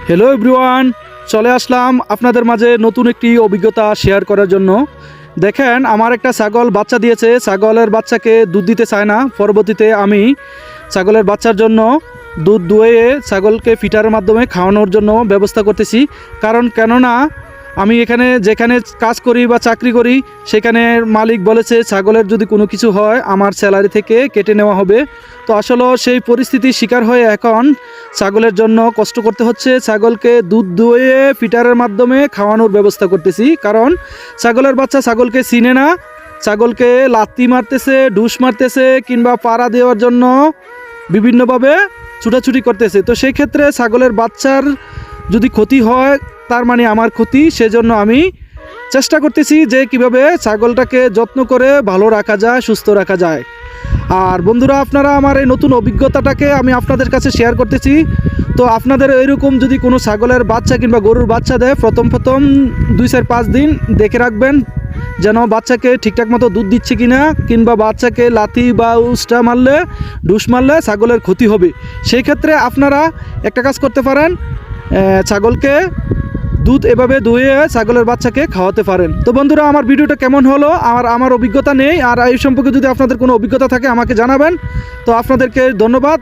Hello everyone, চলে আসলাম আপনাদের মাঝে নতুন একটি অভিজ্ঞতা শেয়ার করার জন্য। দেখেন, আমার একটা ছাগল বাচ্চা দিয়েছে। ছাগলের বাচ্চাকে দুধ দিতে চায় না। পরবর্তীতে আমি ছাগলের বাচ্চার জন্য দুধ দুয়ে ছাগলকে ফিটারের মাধ্যমে খাওয়ানোর জন্য ব্যবস্থা করতেছি। কেননা আমি যেখানে কাজ করি বা চাকরি করি, সেখানে মালিক বলেছে ছাগলের যদি কোনো কিছু হয় আমার স্যালারি থেকে কেটে নেওয়া হবে। তো আসলে সেই পরিস্থিতির শিকার হয়ে এখন ছাগলের জন্য কষ্ট করতে হচ্ছে। ছাগলকে দুধ দুয়ে ফিটারের মাধ্যমে খাওয়ানোর ব্যবস্থা করতেছি, কারণ ছাগলের বাচ্চা ছাগলকে চিনে না। ছাগলকে লাত্তি মারতেছে, ডুস মারতেছে, কিংবা পাড়া দেওয়ার জন্য বিভিন্নভাবে ছুটাছুটি করতেছে। তো সেই ক্ষেত্রে ছাগলের বাচ্চার যদি ক্ষতি হয়, তার মানে আমার ক্ষতি। সেজন্য আমি চেষ্টা করতেছি যে কিভাবে ছাগলটাকে যত্ন করে ভালো রাখা যায়, সুস্থ রাখা যায়। আর বন্ধুরা, আপনারা আমার এই নতুন অভিজ্ঞতাটাকে আমি আপনাদের কাছে শেয়ার করতেছি। তো আপনাদের এরকম যদি কোনো ছাগলের বাচ্চা কিংবা গরুর বাচ্চা দেয়, প্রথম 2-4-5 দিন দেখে রাখবেন যেন বাচ্চাকে ঠিকঠাক মতো দুধ দিচ্ছে কিনা, কিংবা বাচ্চাকে লাথি বা উস্টা মারলে, ডুস মারলে ছাগলের ক্ষতি হবে। সেই ক্ষেত্রে আপনারা একটা কাজ করতে পারেন, ছাগলকে দুধ এভাবে ধুয়ে ছাগলের বাচ্চাকে খাওয়াতে পারেন। তো বন্ধুরা, আমার ভিডিওটা কেমন হলো, আমার অভিজ্ঞতা নেই, আর এই সম্পর্কে যদি আপনাদের কোনো অভিজ্ঞতা থাকে আমাকে জানাবেন। তো আপনাদেরকে ধন্যবাদ।